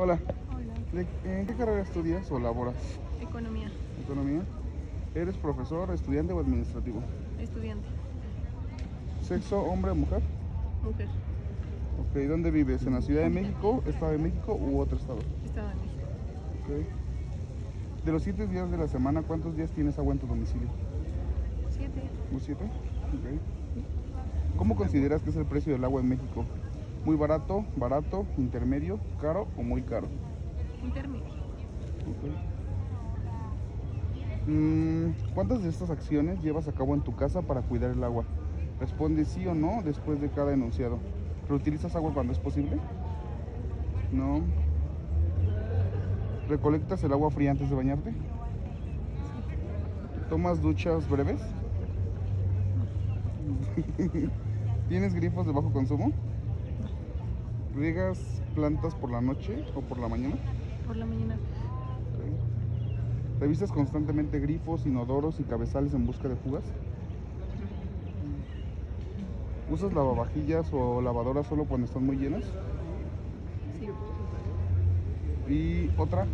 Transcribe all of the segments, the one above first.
Hola, Hola. ¿en qué carrera estudias o laboras? Economía. ¿Economía? ¿Eres profesor, estudiante o administrativo? Estudiante. ¿Sexo, hombre o mujer? Mujer. Ok, ¿dónde vives? ¿En la Ciudad de México, Estado de México u otro estado? Estado de México. Ok. De los 7 días de la semana, ¿cuántos días tienes agua en tu domicilio? 7. ¿Los 7? Ok. ¿Cómo consideras que es el precio del agua en México? ¿Muy barato, barato, intermedio, caro o muy caro? Intermedio. Ok. ¿Cuántas de estas acciones llevas a cabo en tu casa para cuidar el agua? Responde sí o no después de cada enunciado. ¿Reutilizas agua cuando es posible? No. ¿Recolectas el agua fría antes de bañarte? Sí. ¿Tomas duchas breves? ¿Tienes grifos de bajo consumo? No. ¿Riegas plantas por la noche o por la mañana? Por la mañana. Ok. ¿Revisas constantemente grifos, inodoros y cabezales en busca de fugas? ¿Usas lavavajillas o lavadoras solo cuando están muy llenas? Sí. Y otra,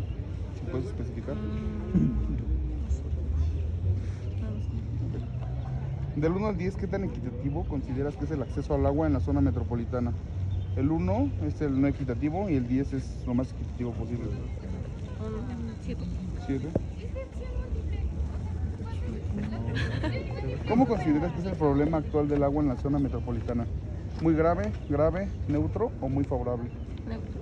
si puedes especificar. No sé. No lo sé. Del 1 al 10, ¿qué tan equitativo consideras que es el acceso al agua en la zona metropolitana? El 1 es el no equitativo y el 10 es lo más equitativo posible. Un 7. 7. ¿Cómo consideras que es el problema actual del agua en la zona metropolitana? ¿Muy grave, grave, neutro o muy favorable? Neutro.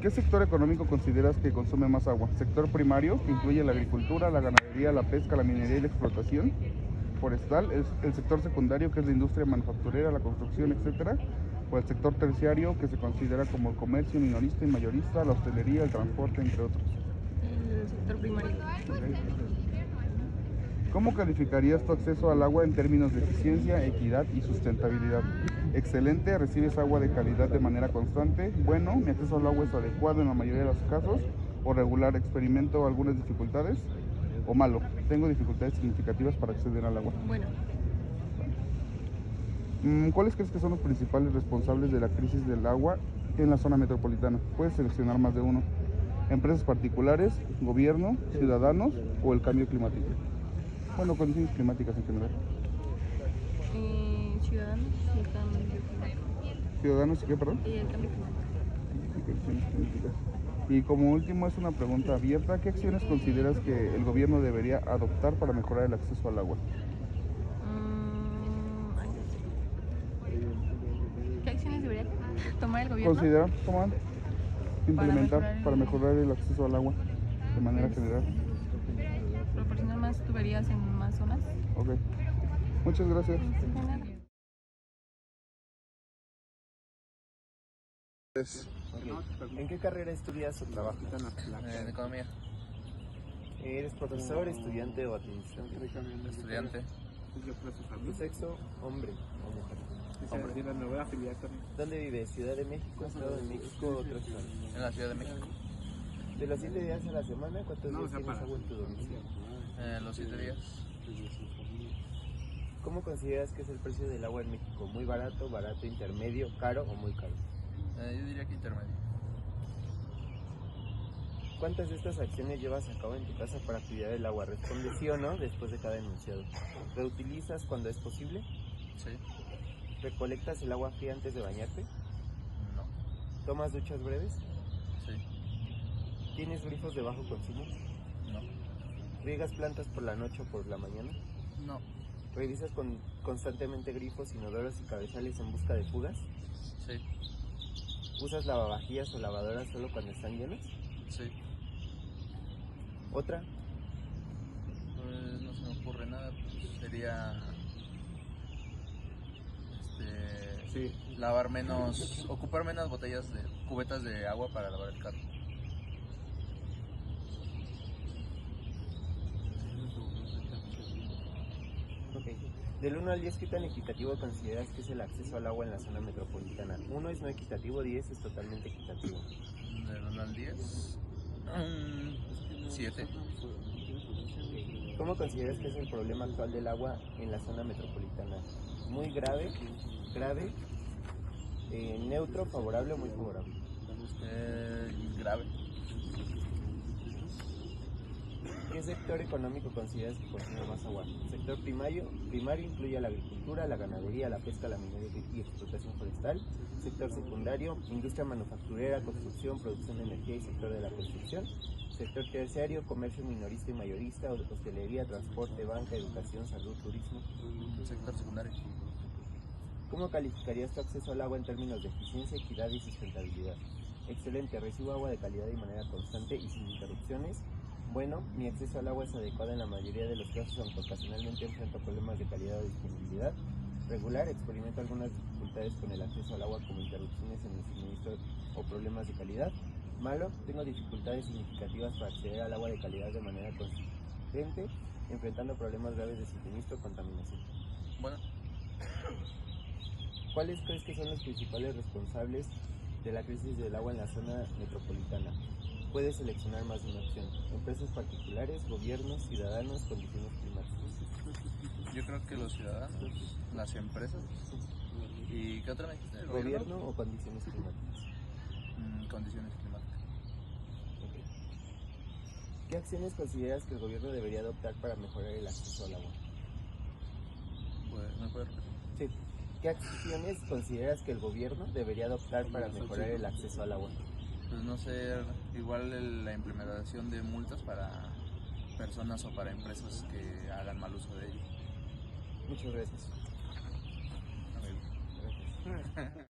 ¿Qué sector económico consideras que consume más agua? ¿Sector primario, que incluye la agricultura, la ganadería, la pesca, la minería y la explotación forestal? ¿El sector secundario, que es la industria manufacturera, la construcción, etcétera? ¿O el sector terciario, que se considera como el comercio minorista y mayorista, la hostelería, el transporte, entre otros? El sector primario. Okay. ¿Cómo calificarías tu acceso al agua en términos de eficiencia, equidad y sustentabilidad? Excelente, recibes agua de calidad de manera constante. Bueno, mi acceso al agua es adecuado en la mayoría de los casos. O regular, experimento algunas dificultades. O malo, tengo dificultades significativas para acceder al agua. Bueno. ¿Cuáles crees que son los principales responsables de la crisis del agua en la zona metropolitana? Puedes seleccionar más de uno. Empresas particulares, gobierno, ciudadanos o el cambio climático. Bueno, condiciones climáticas en general. Ciudadanos y el cambio climático. Ciudadanos y qué, perdón. Y el cambio climático. Condiciones climáticas. Y como último es una pregunta abierta. ¿Qué acciones consideras que el gobierno debería adoptar para mejorar el acceso al agua? Ay, no sé. ¿Qué acciones debería tomar el gobierno Considera, tomar, para implementar mejorar para mejorar el acceso al agua de manera pues, general. proporcionar más tuberías en más zonas? Ok. Muchas gracias. De nada. ¿En qué carrera estudias o trabajas? En economía. ¿Eres profesor, estudiante o administrativo? Estudiante. ¿Tu sexo, hombre o mujer? Hombre. ¿Dónde vives? ¿Ciudad de México, Estado de México o otro estado? En la Ciudad de México. De los 7 días a la semana, ¿cuántos días tienes agua en tu domicilio? Los 7 días. ¿Cómo consideras que es el precio del agua en México? ¿Muy barato, barato, intermedio, caro o muy caro? Yo diría que intermedio. ¿Cuántas de estas acciones llevas a cabo en tu casa para cuidar el agua? Responde sí o no después de cada enunciado. ¿Reutilizas cuando es posible? Sí. ¿Recolectas el agua fría antes de bañarte? No. ¿Tomas duchas breves? Sí. ¿Tienes grifos de bajo consumo? No. ¿Riegas plantas por la noche o por la mañana? No. ¿Revisas constantemente grifos, inodoros y cabezales en busca de fugas? Sí. ¿Usas lavavajillas o lavadoras solo cuando están llenas? Sí. ¿Otra? Pues no se me ocurre nada. Pues sería lavar menos, ocupar menos botellas de cubetas de agua para lavar el carro. Ok. Del 1 al 10, ¿qué tan equitativo consideras que es el acceso al agua en la zona metropolitana? 1 es no equitativo, 10 es totalmente equitativo. Del 1 al 10. 7. ¿Cómo consideras que es el problema actual del agua en la zona metropolitana? ¿Muy grave, grave, Neutro, favorable o muy favorable. Grave. ¿Qué sector económico consideras que consume más agua? Sector primario incluye a la agricultura, la ganadería, la pesca, la minería y explotación forestal. Sector secundario, industria manufacturera, construcción, producción de energía y sector de la construcción. Sector terciario, comercio minorista y mayorista, hostelería, transporte, banca, educación, salud, turismo. Sector secundario. ¿Cómo calificarías tu acceso al agua en términos de eficiencia, equidad y sustentabilidad? Excelente, recibo agua de calidad y manera constante y sin interrupciones. Bueno, mi acceso al agua es adecuado en la mayoría de los casos, aunque ocasionalmente enfrento problemas de calidad o disponibilidad. Regular, experimento algunas dificultades con el acceso al agua, como interrupciones en el suministro o problemas de calidad. Malo, tengo dificultades significativas para acceder al agua de calidad de manera consistente, enfrentando problemas graves de suministro o contaminación. Bueno, ¿Cuáles crees que son los principales responsables de la crisis del agua en la zona metropolitana? Puedes seleccionar más de una opción. Empresas particulares, gobiernos, ciudadanos, condiciones climáticas. yo creo que los ciudadanos, las empresas. ¿Y qué otra me dijiste? ¿El ¿Gobierno o condiciones climáticas? Condiciones climáticas. Ok. ¿Qué acciones consideras que el gobierno debería adoptar para mejorar el acceso al agua? Pues, ¿me puedes repetir? Sí. ¿Qué acciones consideras que el gobierno debería adoptar para mejorar el acceso al agua? Pues no sé, igual la implementación de multas para personas o para empresas que hagan mal uso de ello. Muchas gracias. Gracias.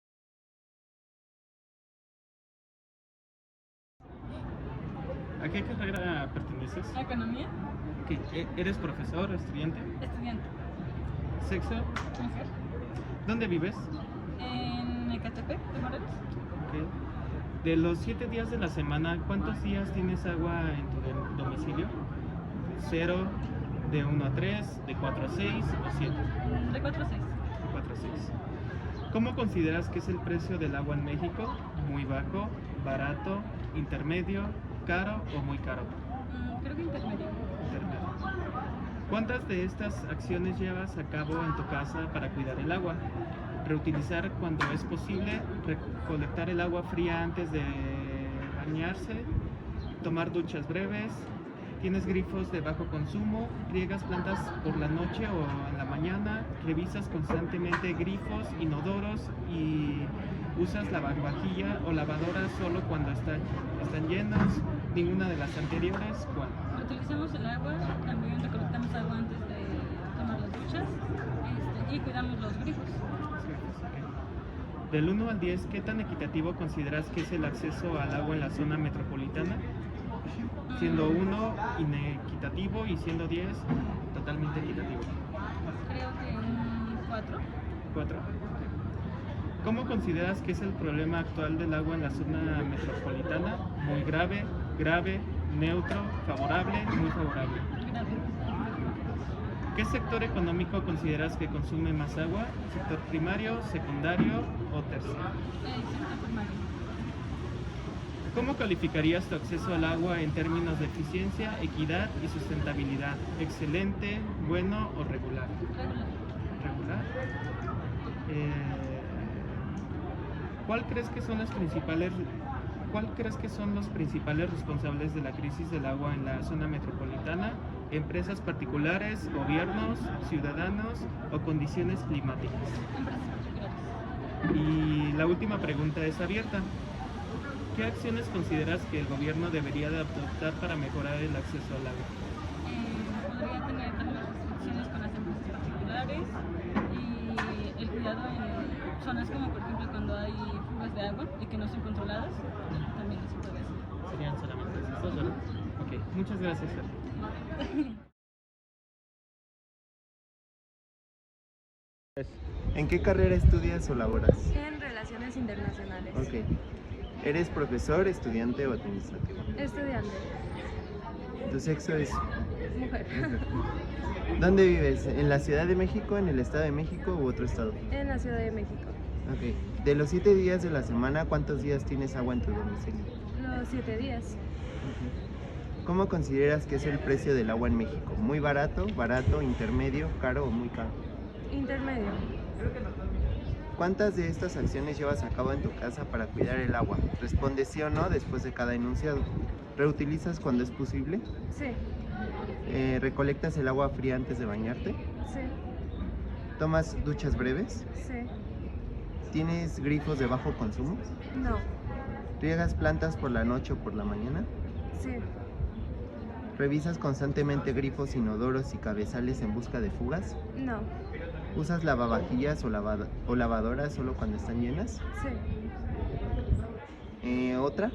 ¿A qué carrera perteneces? Economía, Ok, ¿eres profesor o estudiante? estudiante. ¿Sexo? Mujer. ¿Dónde vives? En Ecatepec, de Morelos. Ok. De los 7 días de la semana, ¿cuántos días tienes agua en tu domicilio? 0, de 1 a 3, de 4 a 6 o 7. De 4 a 6. 4 a 6. ¿Cómo consideras que es el precio del agua en México? ¿Muy bajo, barato, intermedio, caro o muy caro? Creo que intermedio. Intermedio. ¿Cuántas de estas acciones llevas a cabo en tu casa para cuidar el agua? Reutilizar cuando es posible, recolectar el agua fría antes de bañarse, tomar duchas breves, tienes grifos de bajo consumo, riegas plantas por la noche o en la mañana, revisas constantemente grifos, inodoros y usas lavavajilla o lavadora solo cuando están llenos, ninguna de las anteriores, ¿cuál? Utilizamos el agua, también recolectamos agua antes de tomar las duchas y cuidamos los grifos. Del 1 al 10, ¿qué tan equitativo consideras que es el acceso al agua en la zona metropolitana? Siendo 1 inequitativo y siendo 10 totalmente equitativo. Creo que un 4. 4. ¿Cómo consideras que es el problema actual del agua en la zona metropolitana? Muy grave, grave, neutro, favorable, muy favorable. Grave. ¿Qué sector económico consideras que consume más agua? ¿Sector primario, secundario o terciario? Sector primario. ¿Cómo calificarías tu acceso al agua en términos de eficiencia, equidad y sustentabilidad? ¿Excelente, bueno o regular? Regular. Regular. ¿Cuál crees que son los principales responsables de la crisis del agua en la zona metropolitana? ¿Empresas particulares, gobiernos, ciudadanos o condiciones climáticas? Empresas particulares. Y la última pregunta es abierta. ¿Qué acciones consideras que el gobierno debería de adoptar para mejorar el acceso al agua? Podría tener también restricciones con las empresas particulares y el cuidado en zonas como por ejemplo cuando hay fugas de agua y que no son controladas, también se puede hacer. Serían solamente esas, ¿verdad? Ok, muchas gracias, Fer. ¿En qué carrera estudias o laboras? En relaciones internacionales. Ok. ¿Eres profesor, estudiante o administrativo? Estudiante. ¿Tu sexo es Mujer. mujer? ¿Dónde vives? ¿En la Ciudad de México, en el Estado de México u otro estado? En la Ciudad de México. Ok. De los 7 días de la semana, ¿cuántos días tienes agua en tu domicilio? Los 7 días. ¿Cómo consideras que es el precio del agua en México? ¿Muy barato, intermedio, caro o muy caro? Intermedio. ¿Cuántas de estas acciones llevas a cabo en tu casa para cuidar el agua? Responde sí o no después de cada enunciado. ¿Reutilizas cuando es posible? Sí, ¿Recolectas el agua fría antes de bañarte? sí, ¿Tomas duchas breves? sí, ¿Tienes grifos de bajo consumo? no, ¿Riegas plantas por la noche o por la mañana? sí, ¿Revisas constantemente grifos, inodoros y cabezales en busca de fugas? no, ¿Usas lavavajillas o lavadoras solo cuando están llenas? sí. ¿Otra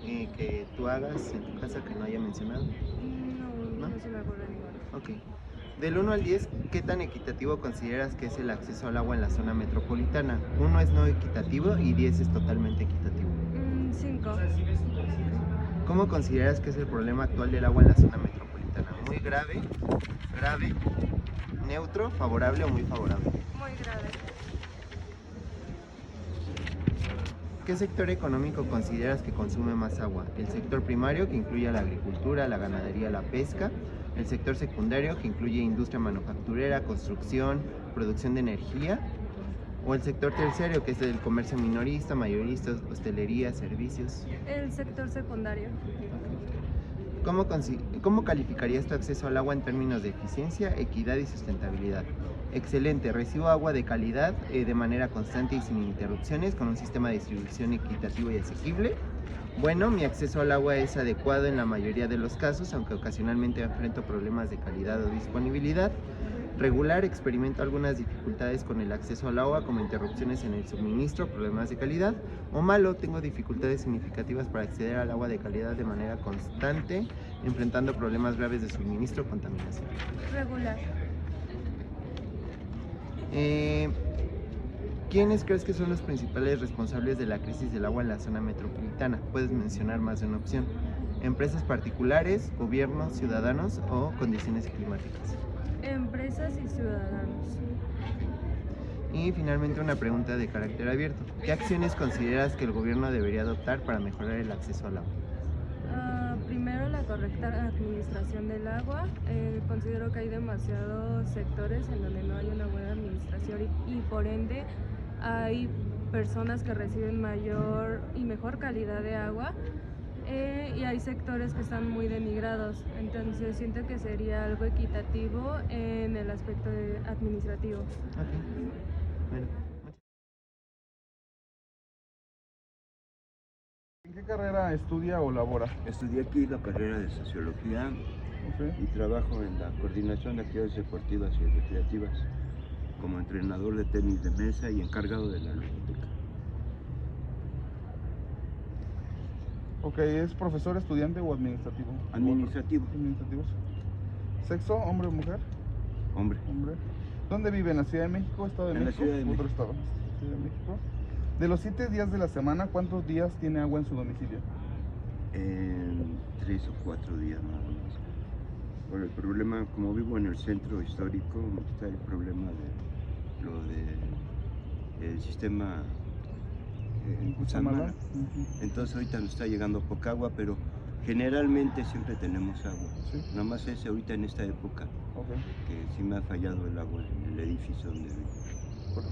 que tú hagas en tu casa que no haya mencionado? No, ¿No? no se me ocurre ninguna. Ok. Del 1 al 10, ¿qué tan equitativo consideras que es el acceso al agua en la zona metropolitana? 1 es no equitativo y 10 es totalmente equitativo. 5, ¿Cómo consideras que es el problema actual del agua en la zona metropolitana? ¿Muy grave, grave, neutro, favorable o muy favorable? muy grave. ¿Qué sector económico consideras que consume más agua? ¿El sector primario, que incluye a la agricultura, la ganadería, la pesca? ¿El sector secundario, que incluye industria manufacturera, construcción, producción de energía? ¿O el sector terciario, que es el comercio minorista, mayorista, hostelería, servicios? El sector secundario. ¿Cómo calificarías tu acceso al agua en términos de eficiencia, equidad y sustentabilidad? Excelente, recibo agua de calidad de manera constante y sin interrupciones con un sistema de distribución equitativo y asequible. Bueno, mi acceso al agua es adecuado en la mayoría de los casos, aunque ocasionalmente enfrento problemas de calidad o disponibilidad. Regular, experimento algunas dificultades con el acceso al agua, como interrupciones en el suministro, problemas de calidad. O malo, tengo dificultades significativas para acceder al agua de calidad de manera constante, enfrentando problemas graves de suministro o contaminación. Regular. ¿Quiénes crees que son los principales responsables de la crisis del agua en la zona metropolitana? Puedes mencionar más de una opción. ¿Empresas particulares, gobiernos, ciudadanos o condiciones climáticas? Empresas y ciudadanos. Y finalmente una pregunta de carácter abierto. ¿Qué acciones consideras que el gobierno debería adoptar para mejorar el acceso al agua? Primero, la correcta administración del agua. Considero que hay demasiados sectores en donde no hay una buena administración y por ende hay personas que reciben mayor y mejor calidad de agua. Y hay sectores que están muy denigrados, entonces siento que sería algo equitativo en el aspecto administrativo. Ok. Bueno. ¿En qué carrera estudia o labora? Estudié aquí la carrera de Sociología Ok. y trabajo en la coordinación de actividades deportivas y recreativas como entrenador de tenis de mesa y encargado de la ludoteca. Ok, ¿es profesor, estudiante o administrativo? Administrativo, Administrativo. ¿Sexo, hombre o mujer? hombre. Hombre. ¿Dónde vive? ¿En la Ciudad de México, Estado de En la México? Ciudad de ¿U otro México. estado? Ciudad de México. De los 7 días de la semana, ¿cuántos días tiene agua en su domicilio? En 3 o 4 días nada más. Por el problema, como vivo en el centro histórico, está el problema de lo de el sistema Cutzamala. Cutzamala. Entonces ahorita nos está llegando poca agua, pero generalmente siempre tenemos agua. Sí. Nada más es ahorita en esta época Ok. que sí me ha fallado el agua en el edificio donde vivo.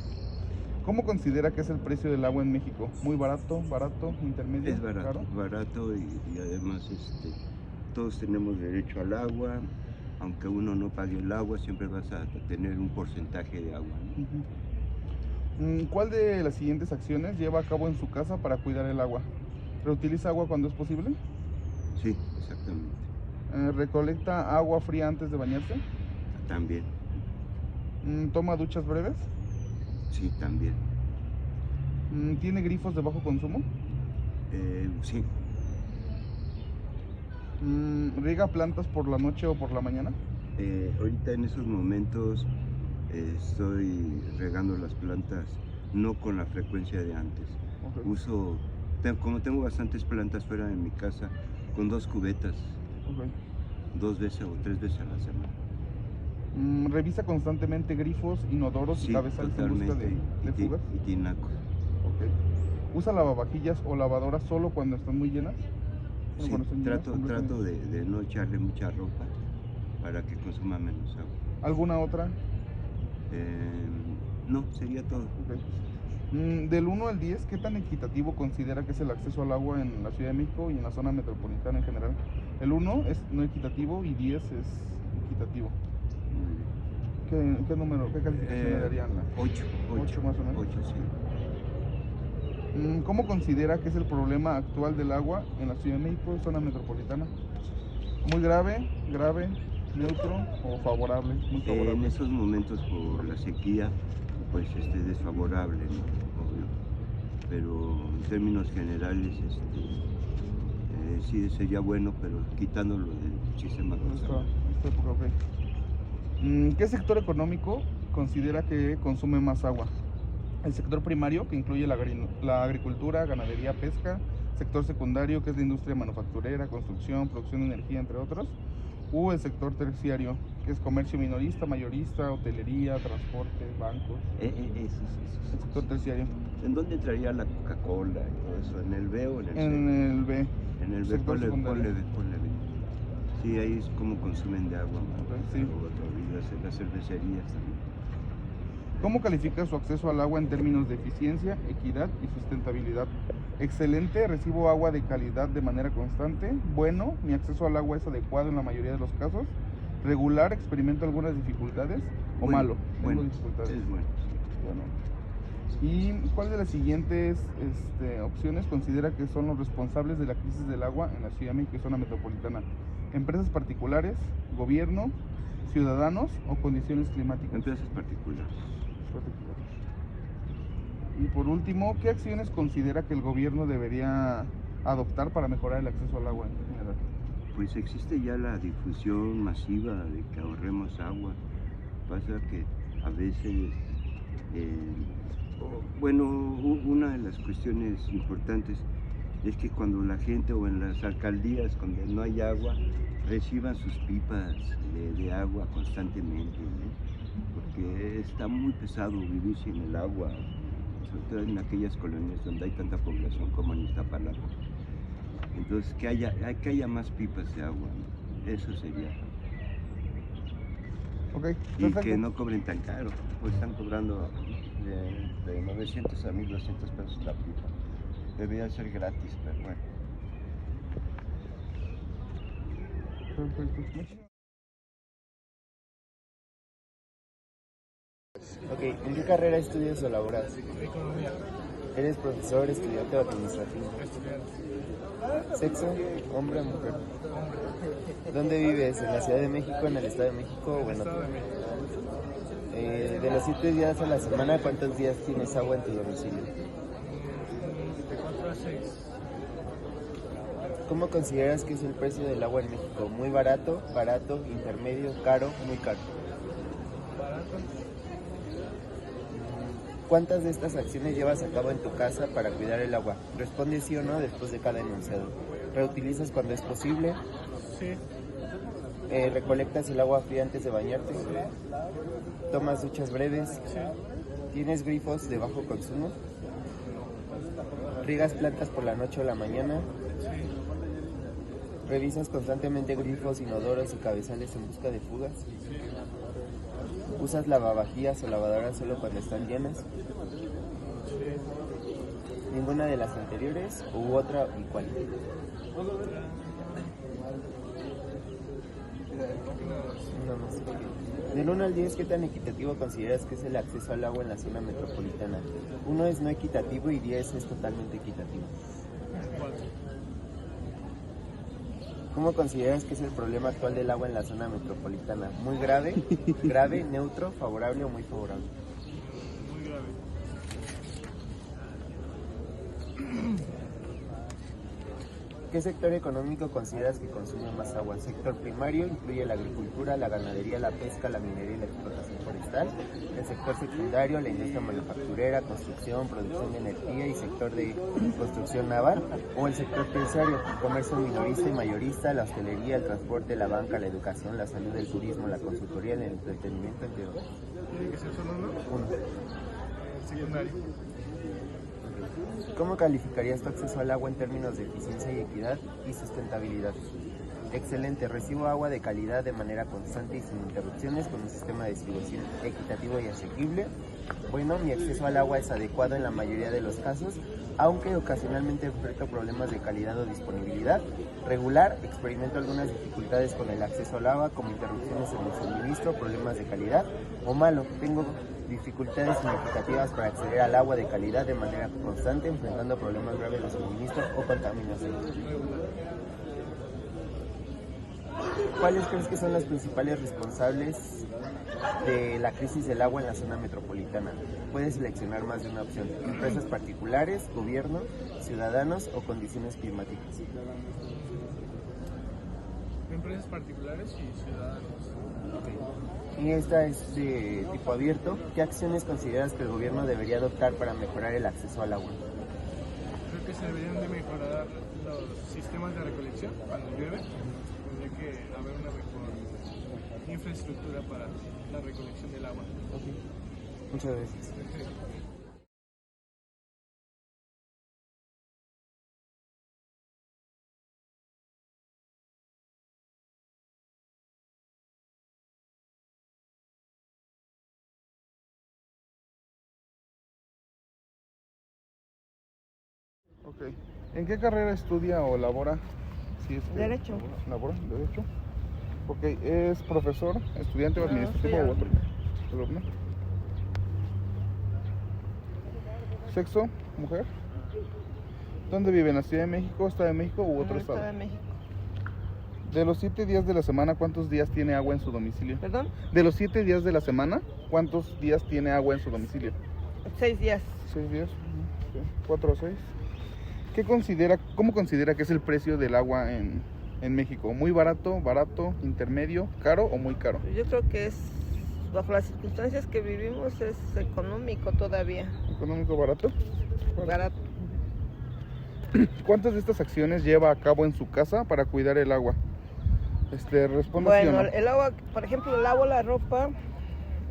¿Cómo considera que es el precio del agua en México? ¿Muy barato, intermedio, Es barato, caro? barato y además todos tenemos derecho al agua. Aunque uno no pague el agua, siempre vas a tener un porcentaje de agua, ¿no? ¿Cuál de las siguientes acciones lleva a cabo en su casa para cuidar el agua? ¿Reutiliza agua cuando es posible? Sí, exactamente. ¿Recolecta agua fría antes de bañarse? También, ¿Toma duchas breves? sí, también. ¿Tiene grifos de bajo consumo? Sí, ¿Riega plantas por la noche o por la mañana? ahorita en esos momentos estoy regando las plantas no con la frecuencia de antes. Ok. Como tengo bastantes plantas fuera de mi casa, con 2 cubetas, Ok. 2 veces o 3 veces a la semana. ¿Revisa constantemente grifos, inodoros y Sí, cabezales en busca totalmente. de fugas? Y tinacos. Ok. ¿Usa lavavajillas o lavadoras solo cuando están muy llenas? Sí, Cuando están llenas, trato completamente. de no echarle mucha ropa para que consuma menos agua. ¿Alguna otra? No, sería todo. Ok. Del 1 al 10, ¿qué tan equitativo considera que es el acceso al agua en la Ciudad de México y en la zona metropolitana en general? El 1 es no equitativo y 10 es equitativo. ¿Qué número, qué calificación le darían? 8 más o menos. 8, sí. ¿Cómo considera que es el problema actual del agua en la Ciudad de México y zona metropolitana? ¿Muy grave, neutro o favorable? Muy favorable. En esos momentos por la sequía, pues desfavorable, ¿no? Obvio. Pero en términos generales, sí sería bueno, pero quitándolo del sistema Esta época, ok. ¿Qué sector económico considera que consume más agua? El sector primario, que incluye la agricultura, ganadería, pesca; sector secundario, que es la industria manufacturera, construcción, producción de energía, entre otros; o el sector terciario, que es comercio minorista, mayorista, hotelería, transporte, bancos. El sector terciario. ¿En dónde entraría la Coca-Cola y todo eso? ¿En el B o en el C? En el B. En el B, sector secundario. ponle B. Sí, ahí es como consumen de agua, ¿no? Sí. O las cervecerías también. ¿Cómo califica su acceso al agua en términos de eficiencia, equidad y sustentabilidad? Excelente, recibo agua de calidad de manera constante. Bueno, mi acceso al agua es adecuado en la mayoría de los casos. Regular, experimento algunas dificultades. O Bueno, malo, tengo bueno, dificultades. es bueno. Bueno. ¿Y cuál de las siguientes opciones considera que son los responsables de la crisis del agua en la Ciudad de México y zona metropolitana? ¿Empresas particulares, gobierno, ciudadanos o condiciones climáticas? Empresas particulares. Y por último, ¿qué acciones considera que el gobierno debería adoptar para mejorar el acceso al agua en general? Pues existe ya la difusión masiva de que ahorremos agua. Pasa que a veces, una de las cuestiones importantes es que cuando la gente o en las alcaldías, cuando no hay agua, reciban sus pipas de agua constantemente, ¿no? Porque está muy pesado vivir sin el agua, sobre todo en aquellas colonias donde hay tanta población como en Iztapalapa. Entonces, que haya más pipas de agua, ¿no? Eso sería. Ok, Y perfecto. que no cobren tan caro, pues están cobrando de 900 a 1,200 pesos la pipa. Debería ser gratis, pero bueno. Perfecto. Muchísimas Ok, ¿en qué carrera estudias o laboras? Economía. ¿Eres profesor, estudiante o administrativo? Estudiante. ¿Sexo? ¿Hombre o mujer? Hombre. ¿Dónde vives? ¿En la Ciudad de México, en el Estado de México o en otro? De los 7 días a la semana, ¿cuántos días tienes agua en tu domicilio? De 4 a 6. ¿Cómo consideras que es el precio del agua en México? ¿Muy barato, intermedio, caro, muy caro? Barato. ¿Cuántas de estas acciones llevas a cabo en tu casa para cuidar el agua? Responde sí o no después de cada enunciado. ¿Reutilizas cuando es posible? Sí. ¿Recolectas el agua fría antes de bañarte? ¿Tomas duchas breves? Sí. ¿Tienes grifos de bajo consumo? ¿Riegas plantas por la noche o la mañana? Sí. ¿Revisas constantemente grifos, inodoros y cabezales en busca de fugas? ¿Usas lavavajillas o lavadoras solo cuando están llenas? ¿Ninguna de las anteriores u otra y cuál? Una más. Del 1 al 10, ¿qué tan equitativo consideras que es el acceso al agua en la zona metropolitana? 1 es no equitativo y 10 es totalmente equitativo. 4. ¿Cómo consideras que es el problema actual del agua en la zona metropolitana? ¿Muy grave, neutro, favorable o muy favorable? Muy grave. ¿Qué sector económico consideras que consume más agua? Sector primario incluye la agricultura, la ganadería, la pesca, la minería y la explotación forestal. El sector secundario, la industria manufacturera, construcción, producción de energía y sector de construcción naval. O el sector terciario, comercio minorista y mayorista, la hostelería, el transporte, la banca, la educación, la salud, el turismo, la consultoría, el entretenimiento, entre otros. ¿Tiene que ser solo uno? Uno. El secundario. ¿Cómo calificarías tu acceso al agua en términos de eficiencia y equidad y sustentabilidad? Excelente, recibo agua de calidad de manera constante y sin interrupciones con un sistema de distribución equitativo y asequible. Bueno, mi acceso al agua es adecuado en la mayoría de los casos, aunque ocasionalmente enfrento problemas de calidad o disponibilidad. Regular, experimento algunas dificultades con el acceso al agua, como interrupciones en el suministro, problemas de calidad. O malo, tengo dificultades significativas para acceder al agua de calidad de manera constante, enfrentando problemas graves de suministro o contaminación. ¿Cuáles crees que son los principales responsables de la crisis del agua en la zona metropolitana? Puedes seleccionar más de una opción: empresas particulares, gobierno, ciudadanos o condiciones climáticas. Empresas particulares y ciudadanos. Y esta es de tipo abierto. ¿Qué acciones consideras que el gobierno debería adoptar para mejorar el acceso al agua? Creo que se deberían de mejorar los sistemas de recolección cuando llueve. Tendría que haber una mejor infraestructura para la recolección del agua. Muchas gracias. Ok. ¿En qué carrera estudia o labora? Si es que Derecho. ¿Labora? ¿Derecho? Ok. ¿Es profesor, estudiante o administrativo soy o otro? ¿Alumno? ¿Sexo? ¿Mujer? ¿Dónde vive? ¿En la Ciudad de México, Estado de México u otro estado? Estado de México. De los 7 días de la semana, ¿cuántos días tiene agua en su domicilio? ¿Perdón? De los 7 días de la semana, ¿cuántos días tiene agua en su domicilio? 6 días. 6 días, 4 o 6. ¿Cómo considera que es el precio del agua en México? ¿Muy barato, intermedio, caro o muy caro? Yo creo que es, bajo las circunstancias que vivimos, es económico todavía. ¿Económico, barato? Barato. ¿Cuántas de estas acciones lleva a cabo en su casa para cuidar el agua? Responda sí o Bueno, no. el agua, por ejemplo, lavo la ropa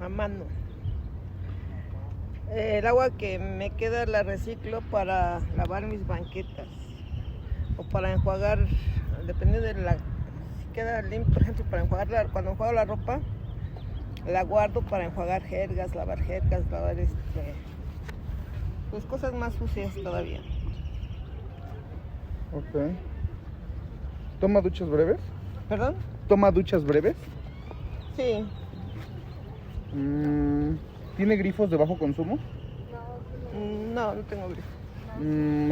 a mano. El agua que me queda la reciclo para lavar mis banquetas o para enjuagar, depende de la, si queda limpio, por ejemplo, para enjuagar cuando enjuago la ropa, la guardo para enjuagar jergas, lavar pues cosas más sucias todavía. Ok. ¿Toma duchas breves? ¿Perdón? ¿Toma duchas breves? Sí. ¿Tiene grifos de bajo consumo? No, no tengo grifo.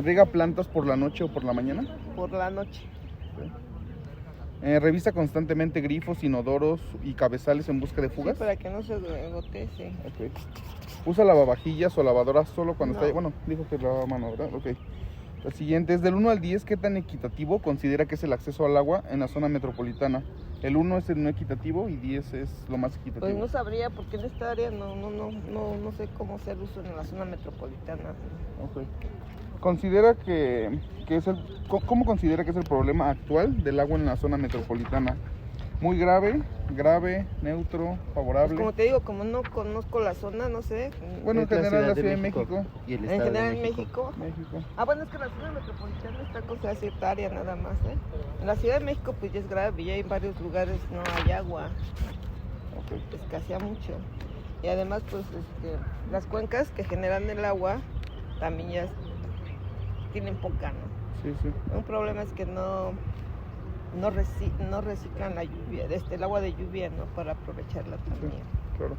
¿Riega plantas por la noche o por la mañana? Por la noche. ¿Revisa constantemente grifos, inodoros y cabezales en busca de fugas? Sí, para que no se gotee, sí. Ok. ¿Usa lavavajillas o lavadora solo cuando No. está... Bueno, dijo que lava a mano, ¿verdad? Ok. La siguiente es: del 1 al 10, ¿qué tan equitativo considera que es el acceso al agua en la zona metropolitana? El 1 es el no equitativo y 10 es lo más equitativo. Pues no sabría, porque en esta área no sé cómo hacer uso en la zona metropolitana. Ok. ¿Considera que es ¿Cómo considera que es el problema actual del agua en la zona metropolitana? ¿Muy grave, neutro, favorable? Pues como te digo, como no conozco la zona, no sé. Bueno, en general la Ciudad de México. Y el En Estado general de en México. México. Bueno, es que la zona metropolitana está con cierta área nada más, ¿eh? En la Ciudad de México pues ya es grave, ya en varios lugares no hay agua, Ok. escasea mucho. Y además pues las cuencas que generan el agua también ya tienen poca, ¿no? Sí, sí. Un problema es que no reciclan la lluvia, el agua de lluvia, ¿no? Para aprovecharla también. Claro.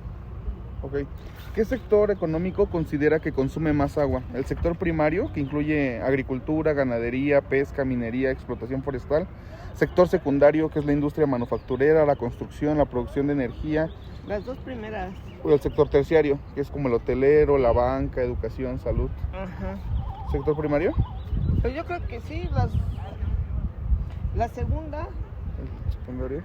Ok. ¿Qué sector económico considera que consume más agua? ¿El sector primario, que incluye agricultura, ganadería, pesca, minería, explotación forestal? ¿Sector secundario, que es la industria manufacturera, la construcción, la producción de energía? Las dos primeras. ¿O el sector terciario, que es como el hotelero, la banca, educación, salud? Ajá. ¿Sector primario? Pues yo creo que sí, la segunda. ¿El secundario?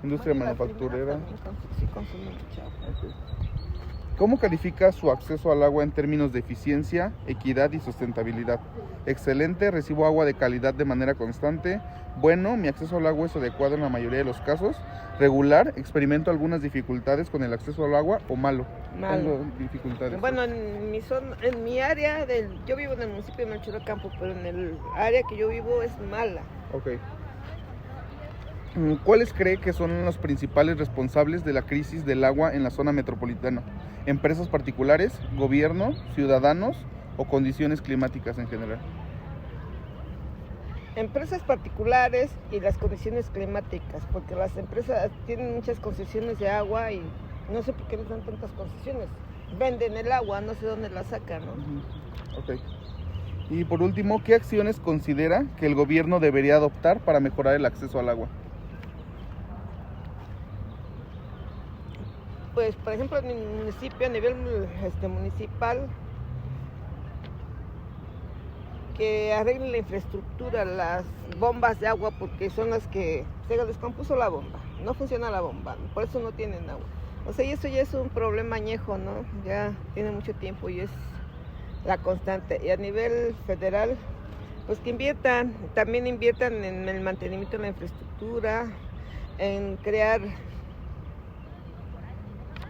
Industria Bueno, la manufacturera. primera también sí consume mucha agua. Ok. ¿Cómo califica su acceso al agua en términos de eficiencia, equidad y sustentabilidad? Excelente, recibo agua de calidad de manera constante. Bueno, mi acceso al agua es adecuado en la mayoría de los casos. Regular, experimento algunas dificultades con el acceso al agua. O malo. Malo. Tengo dificultades. Bueno, en mi área, yo vivo en el municipio de Melchor Ocampo, pero en el área que yo vivo es mala. Ok. ¿Cuáles cree que son los principales responsables de la crisis del agua en la zona metropolitana? ¿Empresas particulares, gobierno, ciudadanos o condiciones climáticas en general? Empresas particulares y las condiciones climáticas, porque las empresas tienen muchas concesiones de agua y no sé por qué les dan tantas concesiones. Venden el agua, no sé dónde la sacan, ¿no? Ok. Y por último, ¿qué acciones considera que el gobierno debería adoptar para mejorar el acceso al agua? Pues, por ejemplo, en mi municipio, a nivel municipal, que arreglen la infraestructura, las bombas de agua, porque son las que se descompuso la bomba, no funciona la bomba, por eso no tienen agua. O sea, y eso ya es un problema añejo, ¿no? Ya tiene mucho tiempo y es la constante. Y a nivel federal, pues que inviertan, también inviertan en el mantenimiento de la infraestructura, en crear,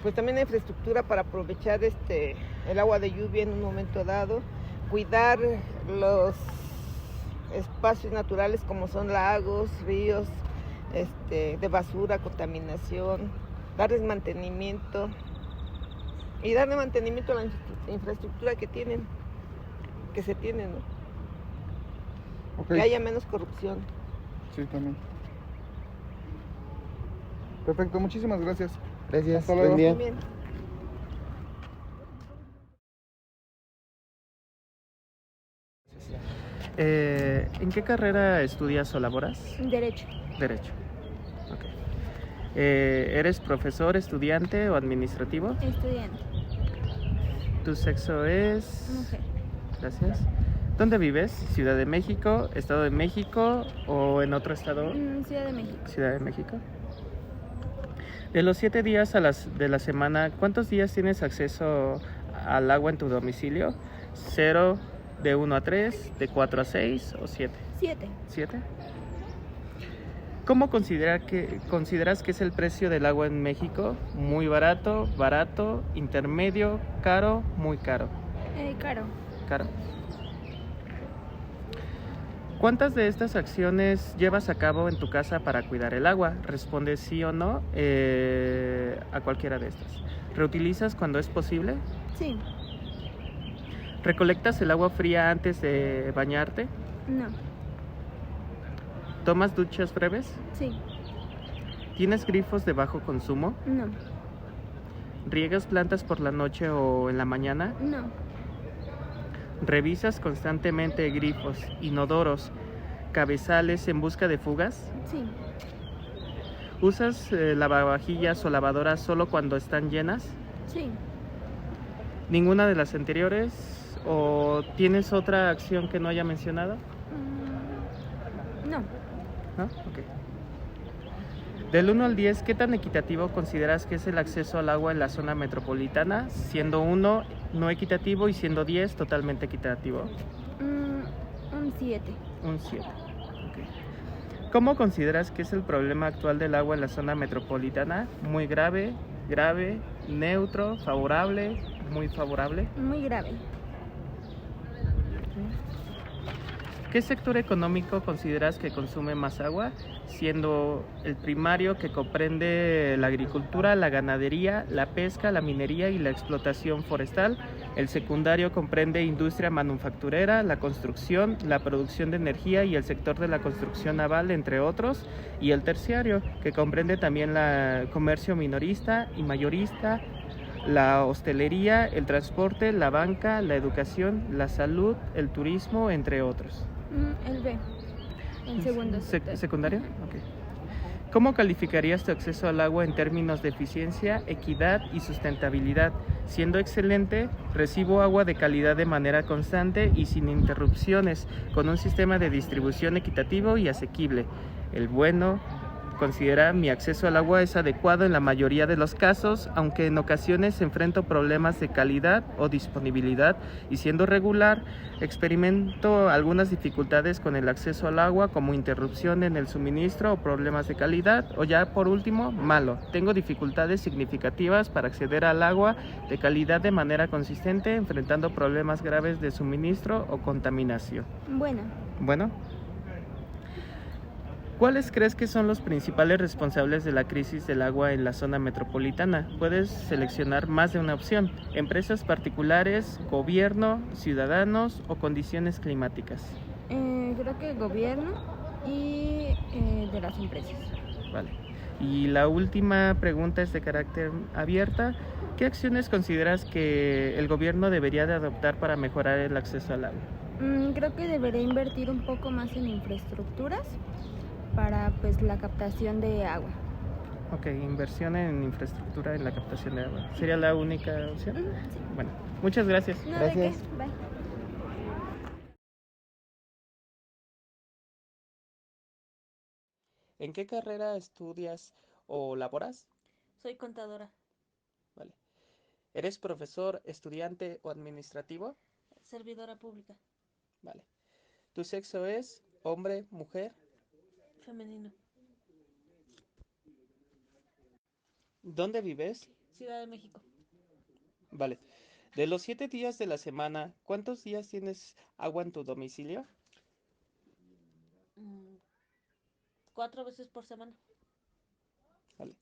pues también la infraestructura para aprovechar el agua de lluvia en un momento dado, cuidar los espacios naturales como son lagos, ríos, de basura, contaminación, darles mantenimiento y darle mantenimiento a la infraestructura que se tiene, ¿no? Okay. Que haya menos corrupción. Sí, también. Perfecto, muchísimas gracias. Gracias, Hasta luego. buen día. Bien. ¿En qué carrera estudias o laboras? Derecho. Derecho. Ok. ¿Eres profesor, estudiante o administrativo? Estudiante. ¿Tu sexo es...? Mujer. Gracias. ¿Dónde vives? ¿Ciudad de México, Estado de México o en otro estado? Ciudad de México. Ciudad de México. De los 7 días de la semana, ¿cuántos días tienes acceso al agua en tu domicilio? ¿0, de 1 a 3, de 4 a 6 o 7? 7. ¿7? ¿Cómo consideras que es el precio del agua en México? ¿Muy barato, barato, intermedio, caro, muy caro? Caro. Caro. ¿Cuántas de estas acciones llevas a cabo en tu casa para cuidar el agua? Responde sí o no a cualquiera de estas. ¿Reutilizas cuando es posible? Sí. ¿Recolectas el agua fría antes de bañarte? No. ¿Tomas duchas breves? Sí. ¿Tienes grifos de bajo consumo? No. ¿Riegas plantas por la noche o en la mañana? No. ¿Revisas constantemente grifos, inodoros, cabezales en busca de fugas? Sí. ¿Usas lavavajillas o lavadoras solo cuando están llenas? Sí. ¿Ninguna de las anteriores? ¿O tienes otra acción que no haya mencionado? No. ¿No? Ok. Del 1 al 10, ¿qué tan equitativo consideras que es el acceso al agua en la zona metropolitana? Siendo 1 no equitativo y siendo 10 totalmente equitativo. Un 7. Un 7. Okay. ¿Cómo consideras que es el problema actual del agua en la zona metropolitana? ¿Muy grave, grave, neutro, favorable, muy favorable? Muy grave. ¿Qué sector económico consideras que consume más agua? Siendo el primario, que comprende la agricultura, la ganadería, la pesca, la minería y la explotación forestal. El secundario comprende industria manufacturera, la construcción, la producción de energía y el sector de la construcción naval, entre otros. Y el terciario, que comprende también el comercio minorista y mayorista, la hostelería, el transporte, la banca, la educación, la salud, el turismo, entre otros. El B. El segundo. ¿Secundario? Ok. ¿Cómo calificarías tu acceso al agua en términos de eficiencia, equidad y sustentabilidad? Siendo excelente, recibo agua de calidad de manera constante y sin interrupciones, con un sistema de distribución equitativo y asequible. El bueno, considera mi acceso al agua es adecuado en la mayoría de los casos, aunque en ocasiones enfrento problemas de calidad o disponibilidad, y siendo regular, experimento algunas dificultades con el acceso al agua, como interrupción en el suministro o problemas de calidad, o ya por último, malo. Tengo dificultades significativas para acceder al agua de calidad de manera consistente, enfrentando problemas graves de suministro o contaminación. Bueno. Bueno. ¿Cuáles crees que son los principales responsables de la crisis del agua en la zona metropolitana? Puedes seleccionar más de una opción: empresas particulares, gobierno, ciudadanos o condiciones climáticas. Creo que el gobierno y de las empresas. Vale. Y la última pregunta es de carácter abierta. ¿Qué acciones consideras que el gobierno debería de adoptar para mejorar el acceso al agua? Creo que debería invertir un poco más en infraestructuras para pues la captación de agua. Ok, inversión en infraestructura en la captación de agua. ¿Sería la única opción? Sí. Bueno, muchas gracias. No, Gracias. ¿de qué? Bye. ¿En qué carrera estudias o laboras? Soy contadora, Vale. ¿Eres profesor, estudiante o administrativo? servidora pública, Vale. ¿Tu sexo es hombre, mujer? femenino, ¿Dónde vives? Ciudad de México. Vale. De los 7 días de la semana, ¿cuántos días tienes agua en tu domicilio? 4 veces por semana. Vale.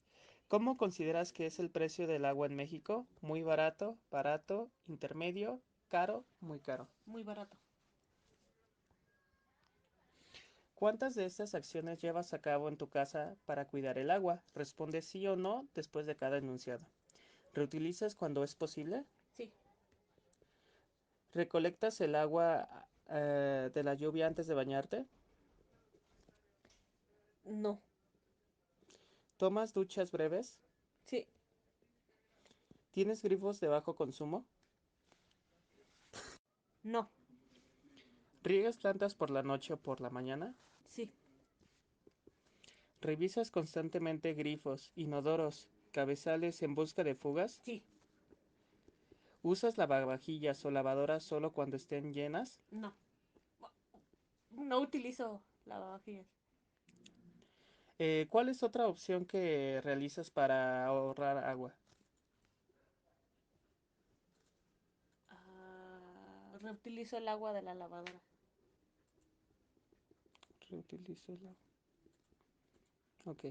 ¿Cómo consideras que es el precio del agua en México? ¿Muy barato, barato, intermedio, caro, muy caro? Muy barato. ¿Cuántas de estas acciones llevas a cabo en tu casa para cuidar el agua? Responde sí o no después de cada enunciado. ¿Reutilizas cuando es posible? Sí. ¿Recolectas el agua de la lluvia antes de bañarte? No. ¿Tomas duchas breves? Sí. ¿Tienes grifos de bajo consumo? No. ¿Riegas plantas por la noche o por la mañana? Sí. ¿Revisas constantemente grifos, inodoros, cabezales en busca de fugas? Sí. ¿Usas lavavajillas o lavadoras solo cuando estén llenas? No. No utilizo lavavajillas. ¿Cuál es otra opción que realizas para ahorrar agua? Reutilizo el agua de la lavadora. Reutilizo el agua. Ok.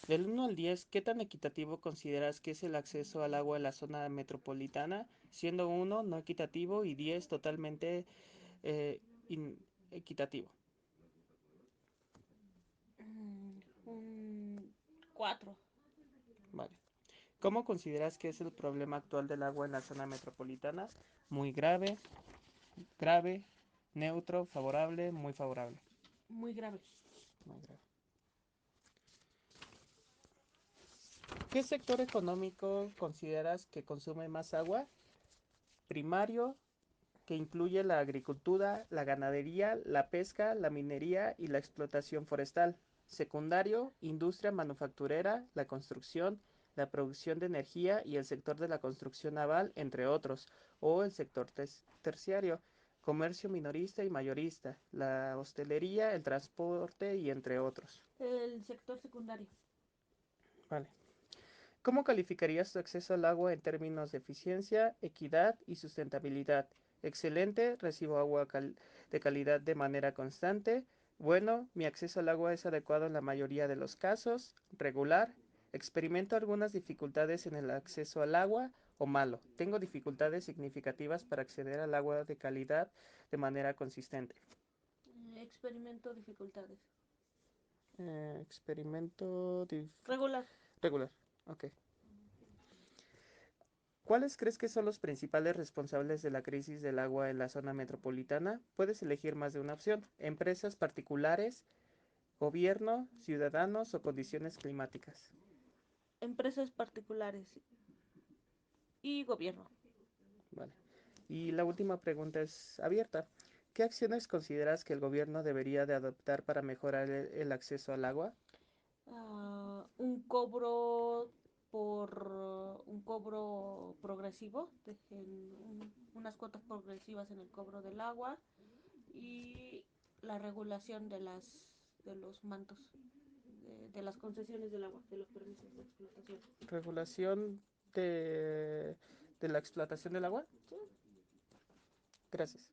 Del 1 al 10, ¿qué tan equitativo consideras que es el acceso al agua en la zona metropolitana? Siendo 1 no equitativo y 10 totalmente equitativo. Un 4. Vale. ¿Cómo consideras que es el problema actual del agua en la zona metropolitana? Muy grave, grave, neutro, favorable, muy favorable. Muy grave. Muy grave. ¿Qué sector económico consideras que consume más agua? Primario, que incluye la agricultura, la ganadería, la pesca, la minería y la explotación forestal. Secundario, industria manufacturera, la construcción, la producción de energía y el sector de la construcción naval, entre otros. O el sector terciario, comercio minorista y mayorista, la hostelería, el transporte y entre otros. El sector secundario. Vale. ¿Cómo calificarías tu acceso al agua en términos de eficiencia, equidad y sustentabilidad? Excelente, recibo agua de calidad de manera constante. Bueno, mi acceso al agua es adecuado en la mayoría de los casos. Regular, experimento algunas dificultades en el acceso al agua. O malo, tengo dificultades significativas para acceder al agua de calidad de manera consistente. Experimento dificultades. Experimento Regular. regular, ok. ¿Cuáles crees que son los principales responsables de la crisis del agua en la zona metropolitana? Puedes elegir más de una opción: empresas particulares, gobierno, ciudadanos o condiciones climáticas. Empresas particulares y gobierno. Vale. Y la última pregunta es abierta. ¿Qué acciones consideras que el gobierno debería de adoptar para mejorar el acceso al agua? Un cobro progresivo, unas cuotas progresivas en el cobro del agua y la regulación de los mantos, de las concesiones del agua, de los permisos de explotación. ¿Regulación de la explotación del agua? ¿Sí? Gracias.